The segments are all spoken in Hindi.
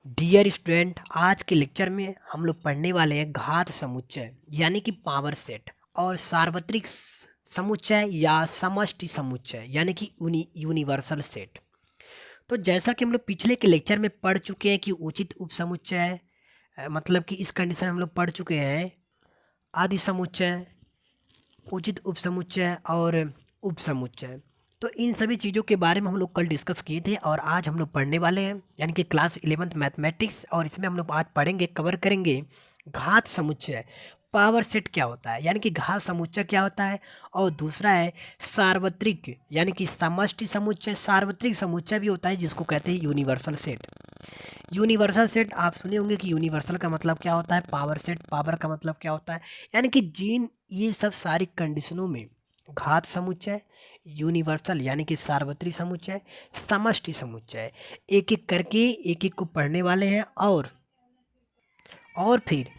डियर स्टूडेंट, आज के लेक्चर में हम लोग पढ़ने वाले हैं घात समुच्चय यानी कि पावर सेट और सार्वत्रिक समुच्चय या समष्टि समुच्चय यानी कि यूनिवर्सल सेट। तो जैसा कि हम लोग पिछले के लेक्चर में पढ़ चुके हैं कि उचित उपसमुच्चय मतलब कि इस कंडीशन हम लोग पढ़ चुके हैं आदि समुच्चय, उचित उपसमुच्चय और उपसमुच्चय। तो इन सभी चीज़ों के बारे में हम लोग कल डिस्कस किए थे और आज हम लोग पढ़ने वाले हैं यानी कि क्लास 11th मैथमेटिक्स, और इसमें हम लोग आज पढ़ेंगे, कवर करेंगे घात समुच्चय, पावर सेट क्या होता है यानी कि घात समुच्चय क्या होता है, और दूसरा है सार्वत्रिक यानी कि समष्टि समुच्चय। सार्वत्रिक समुच्चय भी होता है जिसको कहते हैं यूनिवर्सल सेट। यूनिवर्सल सेट आप सुने होंगे कि यूनिवर्सल का मतलब क्या होता है, पावर सेट पावर का मतलब क्या होता है, यानी कि जिन ये सब सारी कंडीशनों में घात समुच्चय, यूनिवर्सल यानी कि सार्वत्रिक समुच्चय, समष्टि समुच्चय, एक एक करके एक एक को पढ़ने वाले हैं और फिर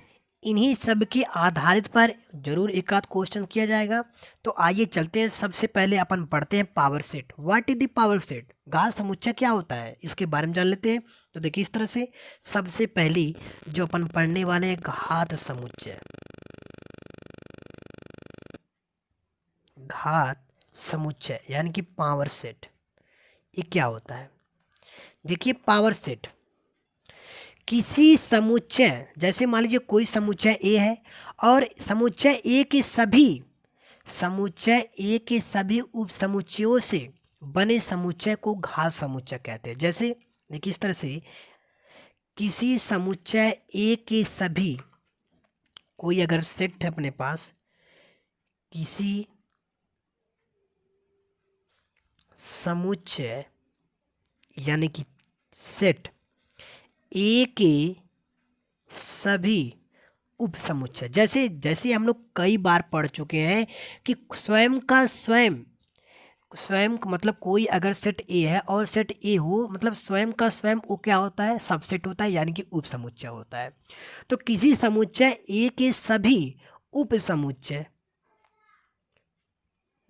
इन्हीं सब के आधारित पर जरूर एक आध क्वेश्चन किया जाएगा। तो आइए चलते हैं, सबसे पहले अपन पढ़ते हैं power set. What is the power set, घात समुच्चय क्या होता है, इसके बारे में जान लेते हैं। तो देखिए इस तरह से सबसे पहली जो अपन पढ़ने वाले हैं घात समुच्चय। घात समुच्चय यानी कि पावर सेट, ये क्या होता है। देखिए पावर सेट किसी समुच्चय, जैसे मान लीजिए कोई समुच्चय ए है और समुच्चय ए के सभी उप समुच्चयों से बने समुच्चय को घात समुच्चय कहते हैं। जैसे देखिए इस तरह से किसी समुच्चय ए के सभी, कोई अगर सेट है अपने पास, किसी समुच्चय यानी कि सेट ए के सभी उप समुच्चय, जैसे जैसे हम लोग कई बार पढ़ चुके हैं कि स्वयं का स्वयं, स्वयं का मतलब कोई अगर सेट ए है और सेट ए हो मतलब स्वयं का स्वयं, वो क्या होता है, सबसेट होता है यानी कि उप समुच्चय होता है। तो किसी समुच्चय ए के सभी उप समुच्चय,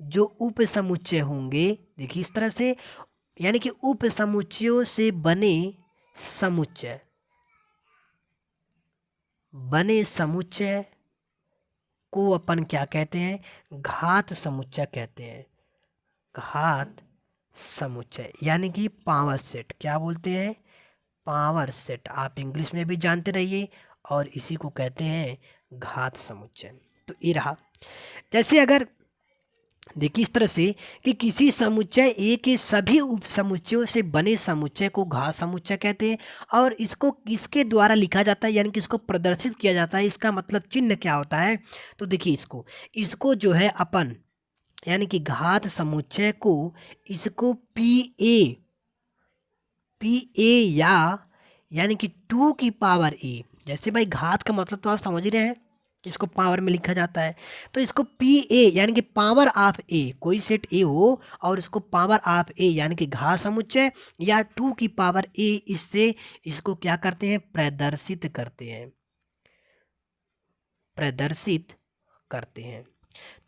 जो उप समुच्चय होंगे, देखिए इस तरह से, यानी कि उप समुच्चयों से समुच्चय बने समुच्चय को अपन क्या कहते हैं, घात समुच्चय कहते हैं। घात समुच्चय यानी कि पावर सेट, क्या बोलते हैं, पावर सेट। आप इंग्लिश में भी जानते रहिए और इसी को कहते हैं घात समुच्चय। तो ये रहा। जैसे अगर देखिए इस तरह से कि किसी समुच्चय ए के सभी उप समुच्चयों से बने समुच्चय को घात समुच्चय कहते हैं, और इसको किसके द्वारा लिखा जाता है यानी कि इसको प्रदर्शित किया जाता है, इसका मतलब चिन्ह क्या होता है। तो देखिए इसको जो है अपन यानी कि घात समुच्चय को, इसको पी ए या यानी कि 2 की पावर ए, जैसे भाई घात का मतलब तो आप समझ ही रहे हैं कि इसको पावर में लिखा जाता है। तो इसको पी ए यानी कि पावर ऑफ ए, कोई सेट ए हो और इसको पावर ऑफ ए यानी कि घात समुच्चय या 2 की पावर ए, इससे इसको क्या करते हैं, प्रदर्शित करते हैं।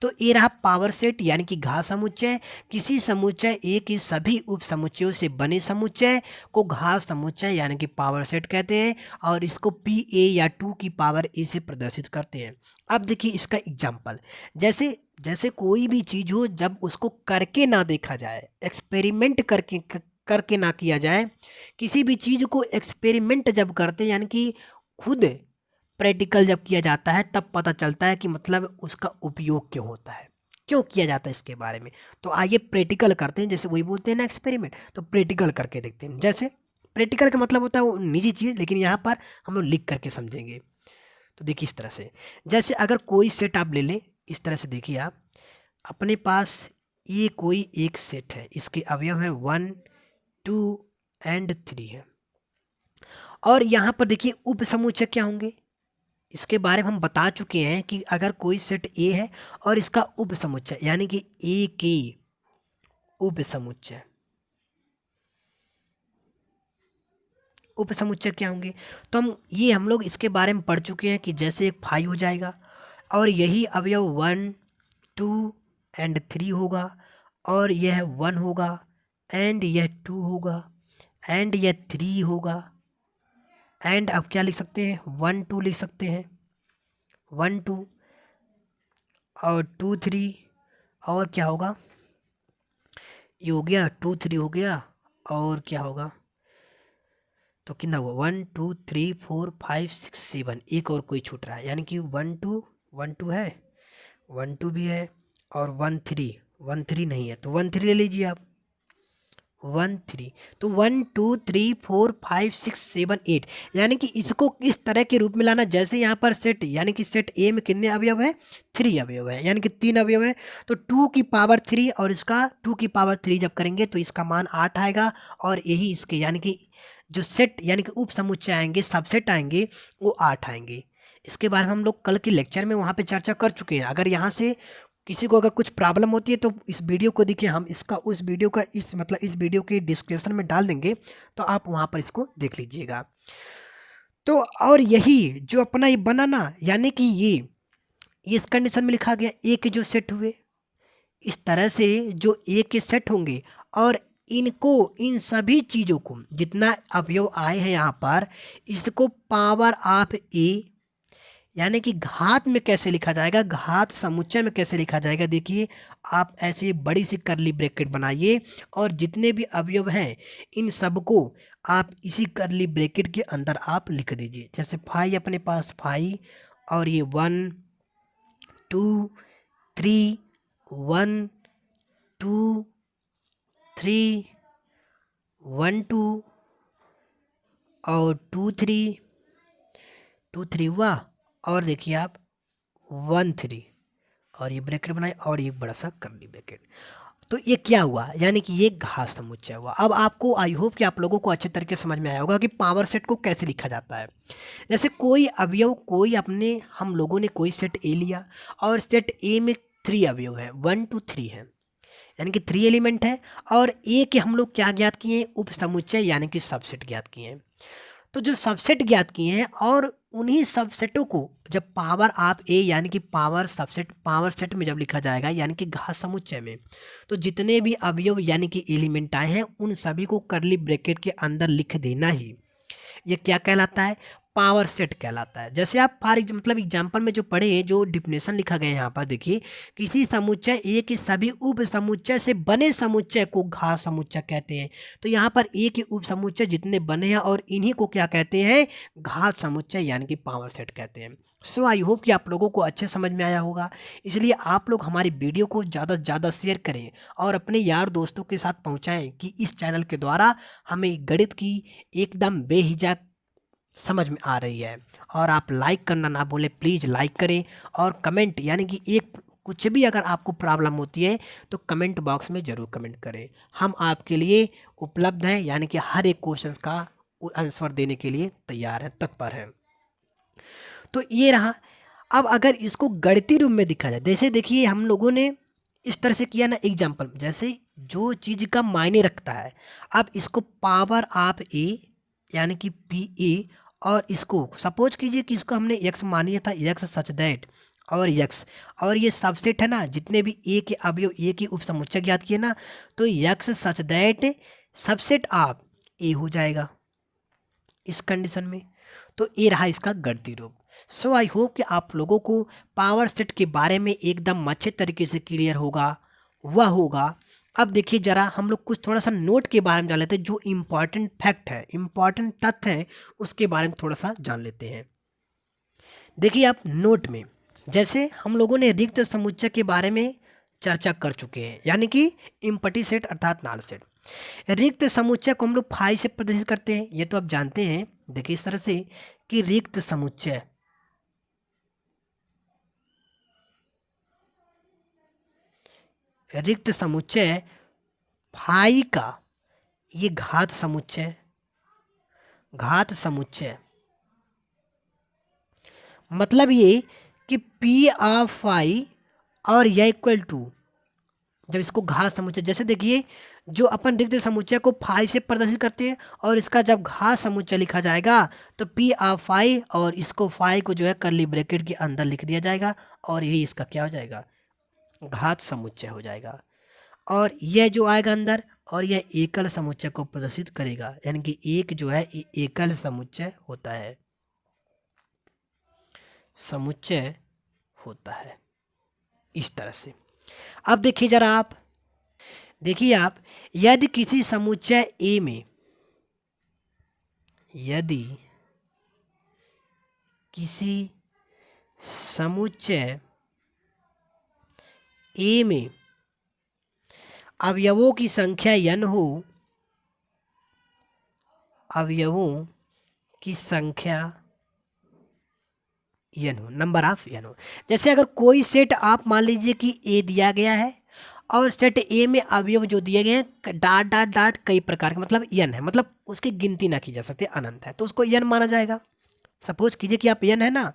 तो ये रहा पावर सेट यानी कि घात समुच्चय। किसी समुच्चय ए के सभी उप समुच्चयों से बने समुच्चय को घात समुच्चय यानी कि पावर सेट कहते हैं, और इसको पी ए या 2 की पावर ए से प्रदर्शित करते हैं। अब देखिए इसका एग्जाम्पल, जैसे जैसे कोई भी चीज़ हो जब उसको करके ना देखा जाए, एक्सपेरिमेंट करके ना किया जाए, किसी भी चीज़ को एक्सपेरिमेंट जब करते हैं यानी कि खुद प्रैक्टिकल जब किया जाता है तब पता चलता है कि मतलब उसका उपयोग क्यों होता है, क्यों किया जाता है इसके बारे में। तो आइए प्रैक्टिकल करते हैं, जैसे वही बोलते हैं ना एक्सपेरिमेंट, तो प्रैक्टिकल करके देखते हैं। जैसे प्रैक्टिकल का मतलब होता है वो निजी चीज़, लेकिन यहाँ पर हम लोग लिख करके समझेंगे। तो देखिए इस तरह से, जैसे अगर कोई सेट आप ले लें, इस तरह से देखिए आप अपने पास, ये कोई एक सेट है, इसके अवयव हैं 1 2 एंड 3 है, और यहाँ पर देखिए उप समुच्चय क्या होंगे, इसके बारे में हम बता चुके हैं कि अगर कोई सेट ए है और इसका उप समुच्चय यानी कि ए के उप समुच्चय, क्या होंगे, तो हम लोग इसके बारे में पढ़ चुके हैं कि जैसे एक 5 हो जाएगा और यही अवयव 1 2 एंड 3 होगा, और यह 1 होगा एंड यह 2 होगा एंड यह 3 होगा एंड अब क्या लिख सकते हैं, 1 2 लिख सकते हैं, 1 2 और 2 3 और क्या होगा, ये हो गया 2 3 हो गया और क्या होगा, तो कितना हुआ 1 2 3 4 5 6 7, एक और कोई छूट रहा है, यानी कि 1 2 है, 1 2 भी है और 1 3 नहीं है, तो 1 3 ले लीजिए आप, 1 3, तो 1 2 3 4 5 6 7 8, यानी कि इसको इस तरह के रूप में लाना जैसे यहाँ पर सेट, यानी कि सेट ए में कितने अवयव है, 3 अवयव है, यानी कि 3 अवयव है, तो 2 की पावर 3 और इसका 2 की पावर 3 जब करेंगे तो इसका मान 8 आएगा, और यही इसके यानी कि जो सेट यानी कि उप समुच्चय आएंगे, सबसेट आएंगे, वो 8 आएंगे। इसके बारे में हम लोग कल के लेक्चर में वहाँ पे चर्चा कर चुके हैं। अगर यहाँ से किसी को अगर कुछ प्रॉब्लम होती है तो इस वीडियो को देखिए, हम इसका उस वीडियो का इस वीडियो के डिस्क्रिप्शन में डाल देंगे, तो आप वहाँ पर इसको देख लीजिएगा। तो और यही जो अपना ये बना ना, यानी कि ये इस कंडीशन में लिखा गया ए के जो सेट हुए, इस तरह से जो ए के सेट होंगे और इनको, इन सभी चीज़ों को जितना अवयव आए हैं यहाँ पर, इसको पावर ऑफ ए यानी कि घात में कैसे लिखा जाएगा, घात समुच्चय में कैसे लिखा जाएगा, देखिए आप ऐसे बड़ी सी करली ब्रैकेट बनाइए और जितने भी अवयव हैं इन सबको आप इसी करली ब्रैकेट के अंदर आप लिख दीजिए। जैसे 5 अपने पास 5 और ये 1 2 3 1 2 3 1 2 और 2 3 हुआ, और देखिए आप 1 3 और ये ब्रैकेट बनाए और ये बड़ा सा करली ब्रैकेट। तो ये क्या हुआ, यानी कि ये घात समुच्चय हुआ। अब आपको आई होप कि आप लोगों को अच्छे तरीके से समझ में आया होगा कि पावर सेट को कैसे लिखा जाता है। जैसे कोई अवयव, कोई अपने हम लोगों ने कोई सेट ए लिया और सेट ए में 3 अवयव है, 1 2 3 है, यानी कि 3 एलिमेंट है, और ए के हम लोग क्या ज्ञात किए हैं, उप समुच्चय यानी कि सबसेट ज्ञात किए हैं। तो जो सबसेट ज्ञात किए हैं और उन्हीं सबसेटों को जब पावर ऑफ ए यानी कि पावर सेट में जब लिखा जाएगा, यानी कि घात समुच्चय में, तो जितने भी अवयव यानी कि एलिमेंट आए हैं उन सभी को करली ब्रैकेट के अंदर लिख देना ही, ये क्या कहलाता है, पावर सेट कहलाता है। जैसे आप मतलब एग्जाम्पल में जो पढ़े हैं, जो डिफिनेशन लिखा गया है यहाँ पर देखिए, किसी समुच्चय ए के सभी उप समुच्चय से बने समुच्चय को घात समुच्चय कहते हैं। तो यहाँ पर ए के उप समुच्चय जितने बने हैं और इन्हीं को क्या कहते हैं, घात समुच्चय यानी कि पावर सेट कहते हैं। सो आई होप कि आप लोगों को अच्छे समझ में आया होगा, इसलिए आप लोग हमारी वीडियो को ज़्यादा से ज़्यादा शेयर करें और अपने यार दोस्तों के साथ पहुँचाएँ कि इस चैनल के द्वारा हमें गणित की एकदम बेहिचक समझ में आ रही है। और आप लाइक करना ना भूलें, प्लीज़ लाइक करें और कमेंट, यानी कि एक कुछ भी अगर आपको प्रॉब्लम होती है तो कमेंट बॉक्स में ज़रूर कमेंट करें, हम आपके लिए उपलब्ध हैं, यानी कि हर एक क्वेश्चन का आंसर देने के लिए तैयार है, तत्पर है। तो ये रहा। अब अगर इसको गणितीय रूप में दिखा जाए, जैसे देखिए हम लोगों ने इस तरह से किया ना एग्जाम्पल, जैसे जो चीज़ का मायने रखता है, अब इसको पावर ऑफ ए यानी कि पी ए, और इसको सपोज कीजिए कि इसको हमने x मान लिया था, x सच दैट, और x, और ये सबसेट है ना, जितने भी ए के अवयव ए की उप समुच्चय ज्ञात किए ना, तो x such that subset of A हो जाएगा इस कंडीशन में। तो ये रहा इसका गणितीय रूप। सो आई होप कि आप लोगों को पावर सेट के बारे में एकदम अच्छे तरीके से क्लियर होगा, वह होगा। अब देखिए जरा हम लोग कुछ थोड़ा सा नोट के बारे में जान लेते हैं, जो इम्पॉर्टेंट फैक्ट है, इम्पॉर्टेंट तथ्य है, उसके बारे में थोड़ा सा जान लेते हैं। देखिए आप नोट में, जैसे हम लोगों ने रिक्त समुच्चय के बारे में चर्चा कर चुके हैं, यानी कि इम्पटी सेट अर्थात नाल सेट। रिक्त समुच्चय को हम लोग फाई से प्रदर्शित करते हैं, ये तो आप जानते हैं। देखिए इस तरह से कि रिक्त समुच्चय, रिक्त समुच्चय फाई का ये घात समुच्चय, घात समुच्चय मतलब ये कि पी ऑफ फाई और यह इक्वल टू, जब इसको घात समुच्चय, जैसे देखिए जो अपन रिक्त समुच्चय को फाई से प्रदर्शित करते हैं और इसका जब घात समुच्चय लिखा जाएगा तो पी ऑफ फाई, और इसको फाई को जो है करली ब्रैकेट के अंदर लिख दिया जाएगा और यही इसका क्या हो जाएगा, घात समुच्चय हो जाएगा। और यह जो आएगा अंदर, और यह एकल समुच्चय को प्रदर्शित करेगा, यानी कि एक जो है एकल समुच्चय होता है, समुच्चय होता है इस तरह से। अब देखिए जरा आप, देखिए आप, यदि किसी समुच्चय ए में, यदि किसी समुच्चय ए में अवयवों की संख्या n हो, अवयवों की संख्या n हो, नंबर ऑफ n हो। जैसे अगर कोई सेट आप मान लीजिए कि ए दिया गया है और सेट ए में अवयव जो दिए गए हैं डाट डाट डाट कई प्रकार के, मतलब n है, मतलब उसकी गिनती ना की जा सकती, अनंत है, तो उसको n माना जाएगा। सपोज कीजिए कि आप n है ना,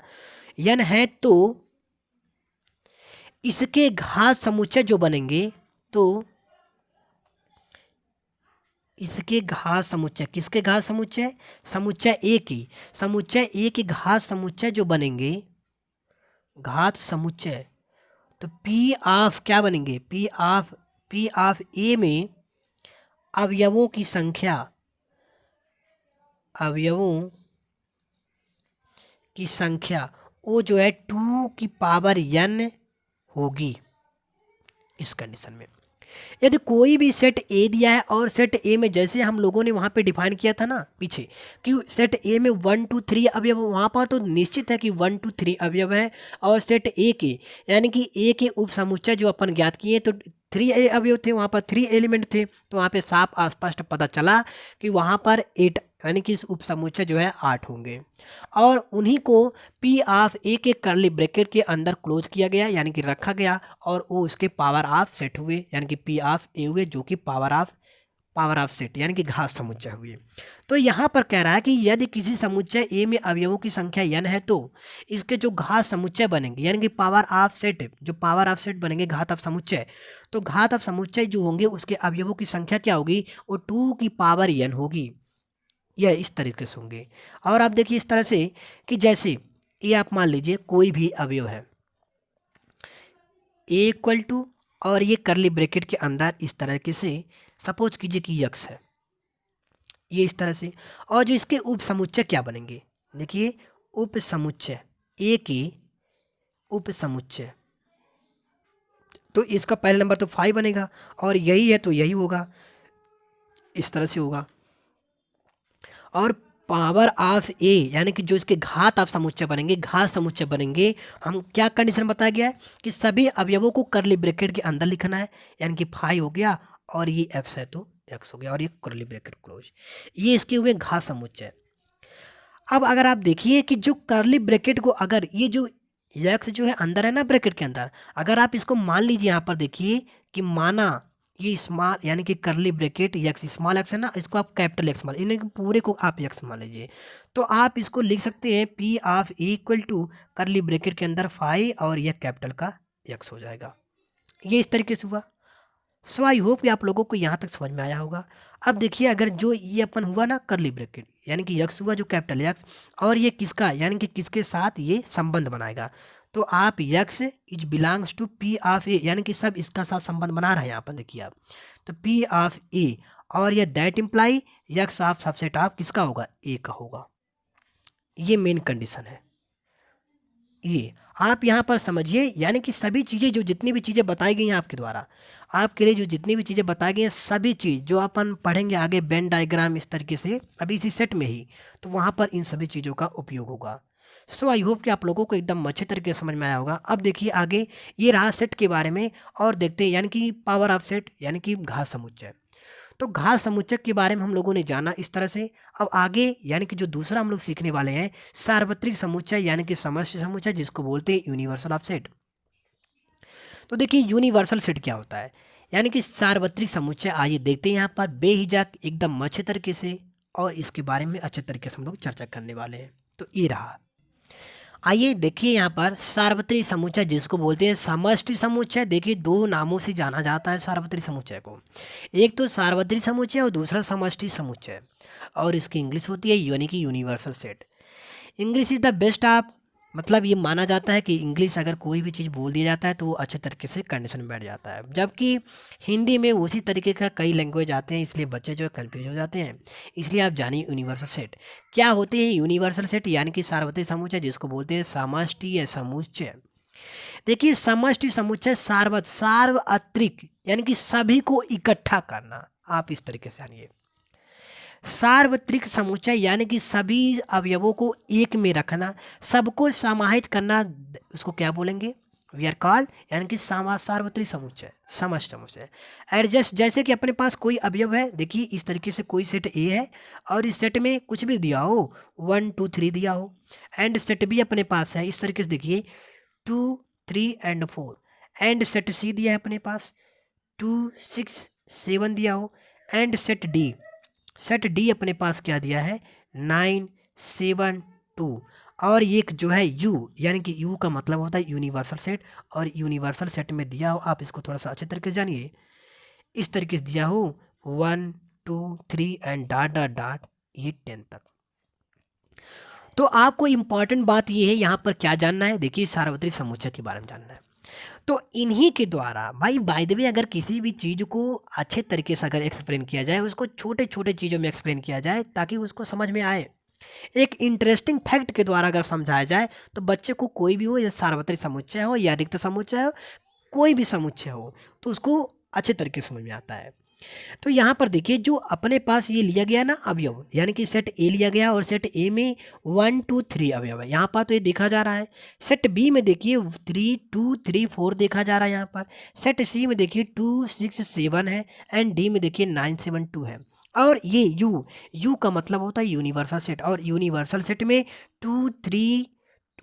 n है, तो इसके घात समुच्चय जो बनेंगे, तो इसके घात समुच्चय, किसके घात समुच्चय, समुच्चय ए की, समुच्चय ए के घात समुच्चय जो बनेंगे, घात समुच्चय, तो पी ऑफ क्या बनेंगे, पी ऑफ ए में अवयवों की संख्या, अवयवों की संख्या वो जो है 2 की पावर n होगी इस कंडीशन में। यदि कोई भी सेट ए दिया है और सेट ए में, जैसे हम लोगों ने वहाँ पे डिफाइन किया था ना पीछे कि सेट ए में 1 2 3 अवयव, वहाँ पर तो निश्चित है कि 1 2 3 अवयव है, और सेट ए के यानी कि ए के उप समुच्चय जो अपन ज्ञात किए तो 3 अवयव थे, वहाँ पर 3 एलिमेंट थे, तो वहाँ पे साफ स्पष्ट पता चला कि वहाँ पर 8 यानी कि इस उप समुच्चय जो है 8 होंगे, और उन्हीं को पी ऑफ ए के कर्ली ब्रैकेट के अंदर क्लोज किया गया, यानी कि रखा गया, और वो उसके पावर ऑफ सेट हुए, यानी कि पी ऑफ ए हुए, जो कि पावर ऑफ सेट यानी कि घात समुच्चय हुए। तो यहाँ पर कह रहा है कि यदि किसी समुच्चय ए में अवयवों की संख्या n है, तो इसके जो घात समुच्चय बनेंगे, यानी कि पावर ऑफ सेट, जो पावर ऑफ सेट बनेंगे घात ऑफ समुच्चय, तो घात ऑफ समुच्चय जो होंगे उसके अवयवों की संख्या क्या होगी, वो 2 की पावर n होगी। यह इस तरीके से होंगे। और आप देखिए इस तरह से कि जैसे ये आप मान लीजिए कोई भी अवयव है ए इक्वल टू, और ये करली ब्रैकेट के अंदर इस तरीके से सपोज कीजिए कि यक्स है, ये इस तरह से, और जो इसके उप समुच्चय क्या बनेंगे, देखिए उप समुच्चय ए के उप समुच्चय, तो इसका पहला नंबर तो 5 बनेगा, और यही है तो यही होगा, इस तरह से होगा। और पावर ऑफ ए यानी कि जो इसके घात ऑफ समुच्चय बनेंगे, घात समुच्चय बनेंगे, हम क्या कंडीशन बताया गया है कि सभी अवयवों को करली ब्रैकेट के अंदर लिखना है, यानी कि 5 हो गया, और ये x है तो x हो गया, और ये करली ब्रैकेट क्लोज, ये इसके हुए घात समुच्चय। अब अगर आप देखिए कि जो करली ब्रैकेट को, अगर ये जो x जो है अंदर है ना ब्रैकेट के अंदर, अगर आप इसको मान लीजिए, यहाँ पर देखिए कि माना ये स्मॉल यानी कि करली ब्रैकेट एक्स, स्मॉल एक्स है ना, इसको आप कैपिटल एक्स मान, इन्हें पूरे को आप एक्स मान लीजिए, तो आप इसको लिख सकते हैं P of A equal to curly bracket के अंदर 5 और यह कैपिटल का एक्स हो जाएगा। ये इस तरीके से हुआ। सो आई होप कि आप लोगों को यहाँ तक समझ में आया होगा। अब देखिए अगर जो ये अपन हुआ ना करली ब्रैकेट यानी कि एक्स हुआ जो कैपिटल एक्स, और ये किसका यानी कि किसके साथ ये संबंध बनाएगा, तो आप X is belongs to P of A, यानी कि सब इसका साथ संबंध बना रहा है यहाँ पर देखिए आप, तो पी ऑफ ए, और ये that imply x of subset of किसका होगा, ए का होगा। ये मेन कंडीशन है। ये आप यहाँ पर समझिए, यानी कि सभी चीज़ें जो जितनी भी चीज़ें बताई गई हैं आपके द्वारा, आपके लिए जो जितनी भी चीज़ें बताई गई हैं, सभी चीज़ जो अपन पढ़ेंगे आगे वेन डायग्राम इस तरीके से अभी इसी सेट में ही, तो वहाँ पर इन सभी चीज़ों का उपयोग होगा। सो आई होप कि आप लोगों को एकदम अच्छे तरीके से समझ में आया होगा। अब देखिए आगे ये रहा सेट के बारे में, और देखते हैं यानी कि पावर ऑफ सेट यानी कि घात समुच्चय। तो घात समुच्चय के बारे में हम लोगों ने जाना इस तरह से। अब आगे यानी कि जो दूसरा हम लोग सीखने वाले हैं सार्वत्रिक समुच्चय यानी कि समष्टि समुच्चय, जिसको बोलते हैं यूनिवर्सल ऑफ सेट। तो देखिए यूनिवर्सल सेट क्या होता है, यानी कि सार्वत्रिक समुच्चय। आइए देखते हैं यहाँ पर बेहिचक एकदम अच्छे तरीके से, और इसके बारे में अच्छे तरीके से हम लोग चर्चा करने वाले हैं। तो ये रहा, आइए देखिए यहाँ पर सार्वत्रिक समुच्चय जिसको बोलते हैं समष्टि समुच्चय। देखिए दो नामों से जाना जाता है सार्वत्रिक समुच्चय को, एक तो सार्वत्रिक समुच्चय और दूसरा समष्टि समुच्चय, और इसकी इंग्लिश होती है यानी कि universal set. English is the best of मतलब ये माना जाता है कि इंग्लिश अगर कोई भी चीज़ बोल दिया जाता है तो वो अच्छे तरीके से कंडीशन में बैठ जाता है, जबकि हिंदी में उसी तरीके का कई लैंग्वेज आते हैं, इसलिए बच्चे जो है कन्फ्यूज हो जाते हैं। इसलिए आप जानिए यूनिवर्सल सेट क्या होते हैं। यूनिवर्सल सेट यानी कि सार्वत्रिक समुच्चय, जिसको बोलते हैं समष्टि या समुच्चय। देखिए समष्टि समुच्चय सार्वत्रिक यानी कि सभी को इकट्ठा करना, आप इस तरीके से जानिए। सार्वत्रिक समुच्चय यानी कि सभी अवयवों को एक में रखना, सबको समाहित करना, उसको क्या बोलेंगे, वी आर कॉल्ड, यानी कि सार्वत्रिक समुच्चय, समष्टि समुच्चय। एडजस्ट, जैसे कि अपने पास कोई अवयव है, देखिए इस तरीके से कोई सेट ए है और इस सेट में कुछ भी दिया हो, 1 2 3 दिया हो, एंड सेट बी अपने पास है, इस तरीके से देखिए 2 3 एंड 4, एंड सेट सी दिया है अपने पास 2 6 7 दिया हो, एंड सेट डी अपने पास क्या दिया है 9 7 2, और एक जो है यू, यानी कि यू का मतलब होता है यूनिवर्सल सेट, और यूनिवर्सल सेट में दिया हो, आप इसको थोड़ा सा अच्छे तरीके से जानिए, इस तरीके से दिया हो 1 2 3 एंड डॉट डॉट डॉट, ये 10 तक। तो आपको इम्पॉर्टेंट बात ये है यहाँ पर क्या जानना है, देखिए सार्वत्रिक समुच्चय के बारे में जानना है। तो इन्हीं के द्वारा भाई बाय द वे अगर किसी भी चीज़ को अच्छे तरीके से अगर एक्सप्लेन किया जाए, उसको छोटे छोटे चीज़ों में एक्सप्लेन किया जाए ताकि उसको समझ में आए, एक इंटरेस्टिंग फैक्ट के द्वारा अगर समझाया जाए, तो बच्चे को कोई भी हो, या सार्वत्रिक समुच्चय हो या रिक्त समुच्चय हो, कोई भी समुच्चय हो, तो उसको अच्छे तरीके से समझ में आता है। तो यहाँ पर देखिए जो अपने पास ये लिया गया ना अवयव, यानी कि सेट ए लिया गया और सेट ए में 1 2 3 अवयव है, यहाँ पर तो ये देखा जा रहा है। सेट बी में देखिए 3 2 3 4 देखा जा रहा है यहाँ पर। सेट सी में देखिए 2 6 7 है, एंड डी में देखिए 9 7 2 है। और ये यू का मतलब होता है यूनिवर्सल सेट, और यूनिवर्सल सेट में 2 3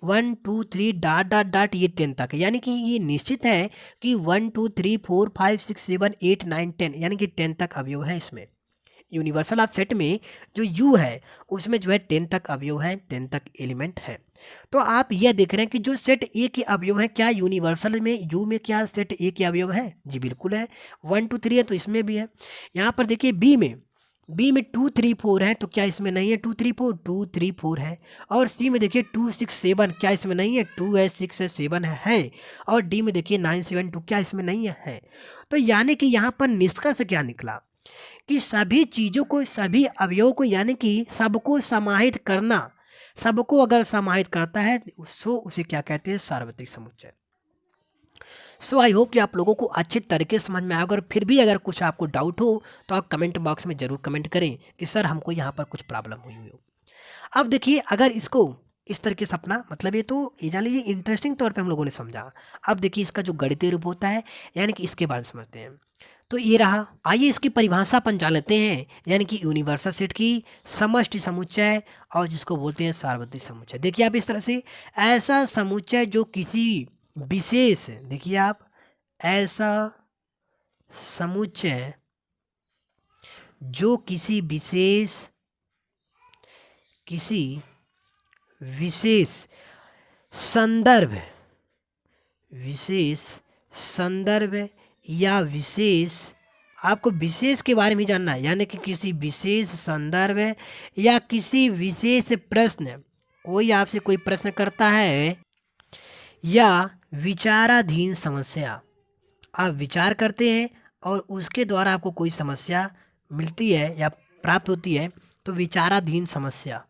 1 2 3 डॉट डॉट डॉट ये 10 तक है, यानी कि ये निश्चित है कि 1 2 3 4 5 6 7 8 9 10, यानी कि 10 तक अवयव है इसमें। यूनिवर्सल ऑफ सेट में जो यू है उसमें जो है 10 तक अवयव है, 10 तक एलिमेंट है। तो आप यह देख रहे हैं कि जो सेट ए के अवयव है, क्या यूनिवर्सल में यू में क्या सेट ए के अवयव है, जी बिल्कुल है। 1 2 3 है तो इसमें भी है। यहाँ पर देखिए बी में 2 3 4 है, तो क्या इसमें नहीं है 2 3 4, 2 3 4 है। और सी में देखिए 2 6 7, क्या इसमें नहीं है 2 है 6 है 7 है। और डी में देखिए 9 7 2, क्या इसमें नहीं है। तो यानी कि यहाँ पर निष्कर्ष क्या निकला कि सभी चीज़ों को, सभी अवयवों को, यानी कि सबको समाहित करना, सबको अगर समाहित करता है सो उसे क्या कहते हैं, सार्वत्रिक समुच्चय। सो आई होप कि आप लोगों को अच्छे तरीके से समझ में आएगा, और फिर भी अगर कुछ आपको डाउट हो तो आप कमेंट बॉक्स में ज़रूर कमेंट करें कि सर हमको यहाँ पर कुछ प्रॉब्लम हुई हो। अब देखिए अगर इसको इस तरीके से अपना मतलब, ये जान लीजिए इंटरेस्टिंग तौर पे हम लोगों ने समझा। अब देखिए इसका जो गणितीय रूप होता है, यानी कि इसके बारे में समझते हैं। तो ये रहा, आइए इसकी परिभाषा अपन जान लेते हैं, यानी कि यूनिवर्सल सेट की समष्टि समुच्चय, और जिसको बोलते हैं सार्वत्रिक समुच्चय। देखिए आप इस तरह से, ऐसा समुच्चय जो किसी विशेष, देखिए आप, ऐसा समुच्चय जो किसी विशेष संदर्भ या विशेष, आपको विशेष के बारे में जानना है, यानी कि किसी विशेष संदर्भ या किसी विशेष प्रश्न, कोई आपसे कोई प्रश्न करता है, या विचाराधीन समस्या, आप विचार करते हैं और उसके द्वारा आपको कोई समस्या मिलती है या प्राप्त होती है, तो विचाराधीन समस्या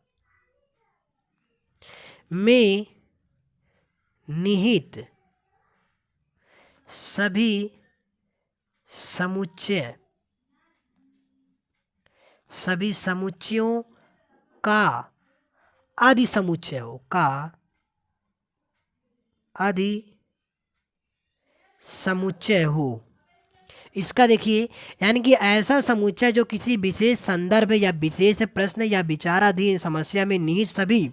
में निहित सभी समुच्चयों का आदि समुच्चय हो। इसका देखिए, यानी कि ऐसा समुच्चय जो किसी विशेष संदर्भ या विशेष प्रश्न या विचाराधीन समस्या में निहित सभी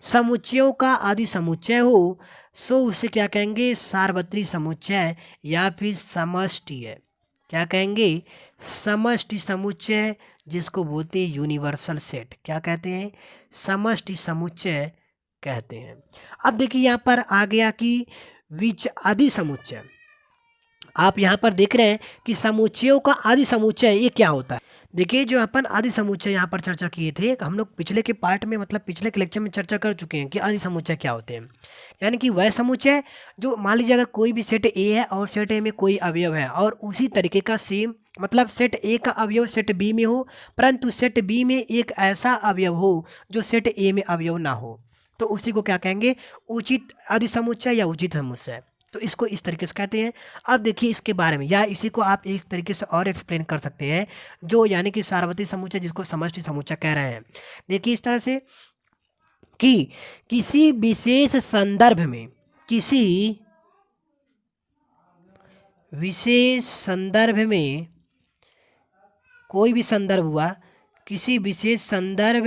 समुच्चयों का आदि समुच्चय हो, सो उसे क्या कहेंगे, सार्वत्रिक समुच्चय या फिर समष्टि है। क्या कहेंगे, समष्टि समुच्चय, जिसको बोलते हैं यूनिवर्सल सेट। क्या कहते हैं, समष्टि समुच्चय कहते हैं। अब देखिए यहाँ पर आ गया कि आदि समुच्चय। आप यहाँ पर देख रहे हैं कि समुच्चयों का आदि समुच्चय ये क्या होता है। देखिए जो अपन आदि समुच्चय यहाँ पर चर्चा किए थे, हम लोग पिछले के पार्ट में मतलब पिछले के लेक्चर में चर्चा कर चुके हैं कि आदि समुच्चय क्या होते हैं। यानी कि वह समुच्चय जो मान लीजिए अगर कोई भी सेट ए है और सेट ए में कोई अवयव है और उसी तरीके का सेम मतलब सेट ए का अवयव सेट बी में हो, परंतु सेट बी में एक ऐसा अवयव हो जो सेट ए में अवयव ना हो, तो उसी को क्या कहेंगे, उचित आदि समुच्चय या उचित समुच्चय। तो इसको इस तरीके से कहते हैं। अब देखिए इसके बारे में, या इसी को आप एक तरीके से और एक्सप्लेन कर सकते हैं, जो यानी कि सार्वत्रिक समुच्चय जिसको समष्टि समुच्चय कह रहे हैं। देखिए इस तरह से कि किसी विशेष संदर्भ में, किसी विशेष संदर्भ में, कोई भी संदर्भ हुआ, किसी विशेष संदर्भ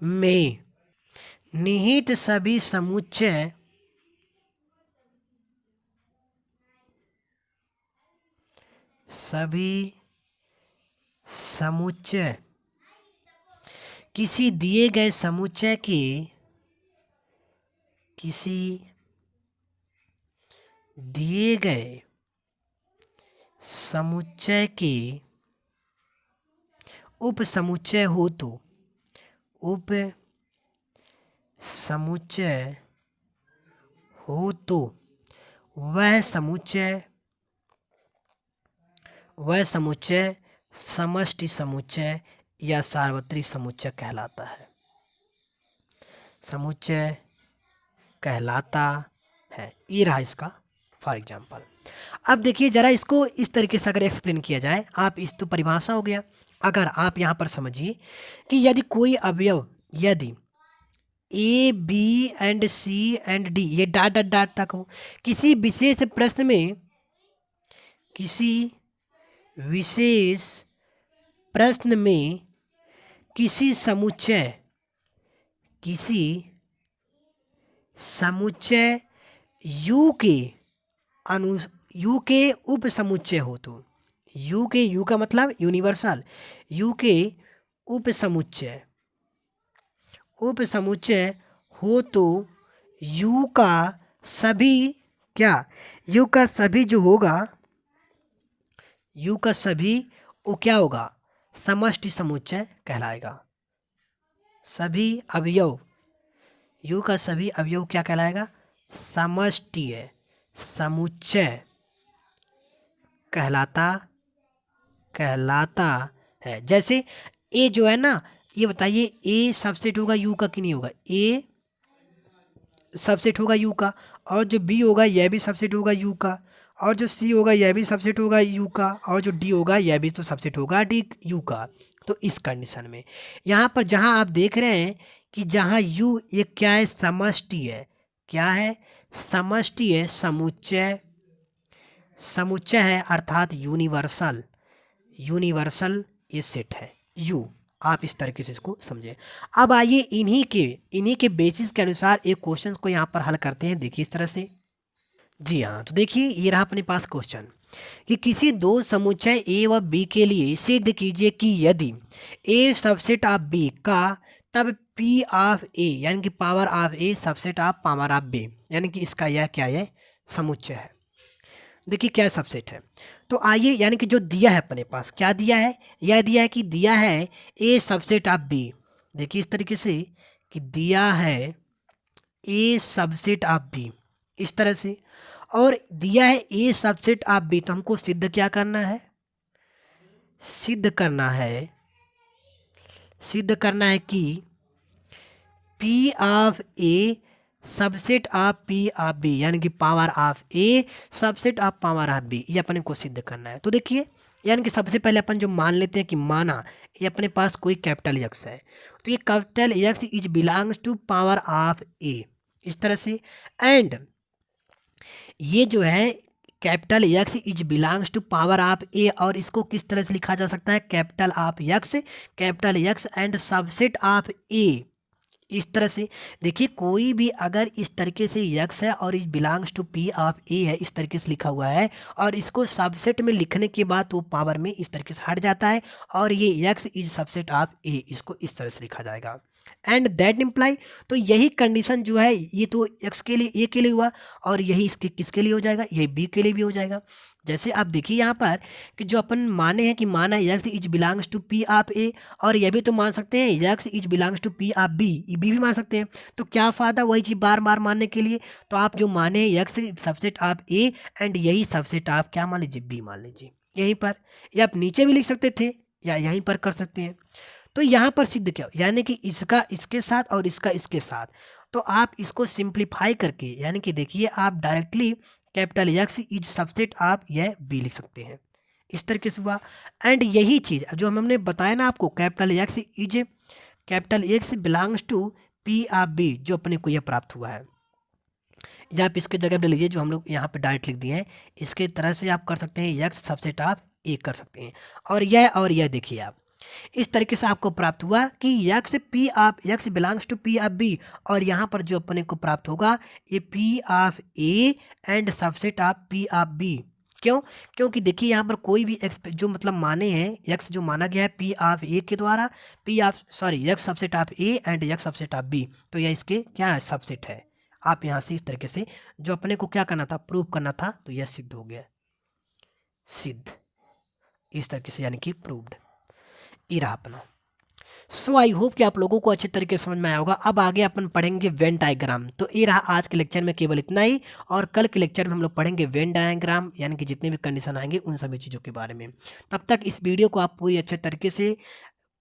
में निहित सभी समुच्चय किसी दिए गए समुच्चय के, किसी दिए गए समुच्चय के उप समुच्चय हो तो, उप समुच्चय हो तो वह समुच्चय समष्टि समुच्चय या सार्वत्रिक समुच्चय कहलाता है, समुच्चय कहलाता है। ये रहा इसका फॉर एग्जाम्पल। अब देखिए जरा इसको इस तरीके से अगर एक्सप्लेन किया जाए, आप इस तो परिभाषा हो गया। अगर आप यहाँ पर समझिए कि यदि कोई अवयव, यदि A B and C and D ये डॉट डॉट डॉट तक हो, किसी विशेष प्रश्न में, किसी विशेष प्रश्न में किसी समुच्चय यू के उप समुच्चय हो तो, यू का मतलब यूनिवर्सल, यू के उप समुच्चय हो तो यू का सभी क्या, यू का सभी जो होगा, यू का सभी वो क्या होगा, समष्टि समुच्चय कहलाएगा। सभी अवयव, यू का सभी अवयव क्या कहलाएगा, समष्टीय समुच्चय कहलाता है। जैसे ए जो है ना, ये बताइए ए सबसेट होगा यू का कि नहीं होगा, ए सबसेट होगा यू का, और जो बी होगा यह भी सबसेट होगा यू का, और जो सी होगा यह भी सबसेट होगा यू का, और जो डी होगा यह भी तो सबसेट होगा डी यू का। तो इस कंडीशन में यहाँ पर जहाँ आप देख रहे हैं कि जहाँ यू ये क्या है, समष्टि है, क्या है, समष्टि है, समुच्चय है, अर्थात यूनिवर्सल ये सेट है यू। आप इस तरीके से इसको समझें। अब आइए इन्हीं के बेसिस के अनुसार एक क्वेश्चन को यहाँ पर हल करते हैं। देखिए इस तरह से, जी हाँ, तो देखिए ये रहा अपने पास क्वेश्चन कि किसी दो समुच्चय ए व बी के लिए सिद्ध कीजिए कि यदि ए सबसेट ऑफ बी का, तब पी ऑफ ए यानी कि power of A subset of power of B, यानी कि इसका यह क्या है, समुच्चय है। देखिए क्या सबसेट है, तो आइए यानी कि जो दिया है अपने पास, क्या दिया है, यह दिया है कि दिया है ए सबसेट ऑफ बी। देखिए इस तरीके से कि दिया है ए सबसेट ऑफ बी, इस तरह से, और दिया है ए सबसेट ऑफ बी, तो हमको सिद्ध क्या करना है, सिद्ध करना है कि P of A subset of P of B, यानी कि power of A subset of power of B, ये अपने को सिद्ध करना है। तो देखिए यानी कि सबसे पहले अपन जो मान लेते हैं कि माना ये अपने पास कोई कैपिटल एक्स है, तो ये capital X is belongs to power of A, इस तरह से, एंड ये जो है capital X is belongs to power of A, और इसको किस तरह से लिखा जा सकता है, capital X and subset of A, इस तरह से। देखिए कोई भी अगर इस तरीके से यक्स है और is belongs to P of A है, इस तरीके से लिखा हुआ है, और इसको सबसेट में लिखने के बाद वो पावर में इस तरीके से हट जाता है, और ये यक्स इज सबसेट ऑफ ए, इसको इस तरह से लिखा जाएगा। एंड दैट इम्प्लाई, तो यही कंडीशन जो है ये तो एक्स के लिए, ए के लिए हुआ, और यही इसके किसके लिए हो जाएगा, ये बी के लिए भी हो जाएगा। जैसे आप देखिए यहाँ पर कि जो अपन माने हैं कि माना X is belongs to P of A, और ये भी तो मान सकते हैं X is belongs to P of B, ये बी भी मान सकते हैं। तो क्या फ़ायदा वही चीज़ बार बार मानने के लिए। तो आप जो माने x subset of A and यही सबसेट ऑफ क्या मान लीजिए, बी मान लीजिए यहीं पर, या आप नीचे भी लिख सकते थे या यहीं पर कर सकते हैं। तो यहाँ पर सिद्ध क्या हो, यानी कि इसका इसके साथ और इसका इसके साथ, तो आप इसको सिंप्लीफाई करके यानी कि देखिए आप directly capital X is subset आप यह बी लिख सकते हैं, इस तरीके से हुआ। एंड यही चीज़ जो हमने बताया ना आपको, capital X belongs to P of B, जो अपने को यह प्राप्त हुआ है, या आप इसके जगह पे लीजिए जो हम लोग यहाँ पे डायरेक्ट लिख दिए हैं, इसके तरह से आप कर सकते हैं एक्स सबसेट ऑफ ए कर सकते हैं। और यह देखिए आप इस तरीके से आपको प्राप्त हुआ कि X belongs to P of B, और यहाँ पर जो अपने को प्राप्त होगा ये P of A and subset of P of B. क्यों? क्योंकि देखिए यहाँ पर कोई भी एक्स जो मतलब माने हैं, एक्स जो माना गया है पी ऑफ ए के द्वारा, X subset of A and X subset of B, तो यह इसके क्या है, सबसेट है। आप यहाँ से इस तरीके से जो अपने को क्या करना था, प्रूव करना था, तो यह सिद्ध हो गया, सिद्ध इस तरीके से, यानी कि प्रूव्ड। ये रहा अपना। सो आई होप कि आप लोगों को अच्छे तरीके से समझ में आया होगा। अब आगे अपन पढ़ेंगे वेन डायग्राम। तो ये रहा आज के लेक्चर में केवल इतना ही, और कल के लेक्चर में हम लोग पढ़ेंगे वेन डायग्राम, यानी कि जितने भी कंडीशन आएंगे उन सभी चीज़ों के बारे में। तब तक इस वीडियो को आप पूरी अच्छे तरीके से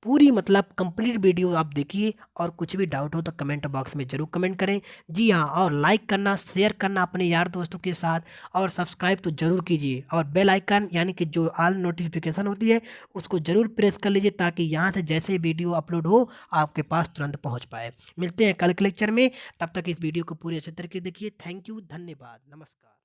पूरी मतलब कंप्लीट वीडियो आप देखिए, और कुछ भी डाउट हो तो कमेंट बॉक्स में ज़रूर कमेंट करें। जी हाँ, और लाइक करना, शेयर करना अपने यार दोस्तों के साथ, और सब्सक्राइब तो ज़रूर कीजिए, और बेल आइकन यानी कि जो ऑल नोटिफिकेशन होती है उसको ज़रूर प्रेस कर लीजिए, ताकि यहाँ से जैसे वीडियो अपलोड हो आपके पास तुरंत पहुँच पाए। मिलते हैं कल के लेक्चर में, तब तक इस वीडियो को पूरी अच्छे तरीके से देखिए। थैंक यू, धन्यवाद, नमस्कार।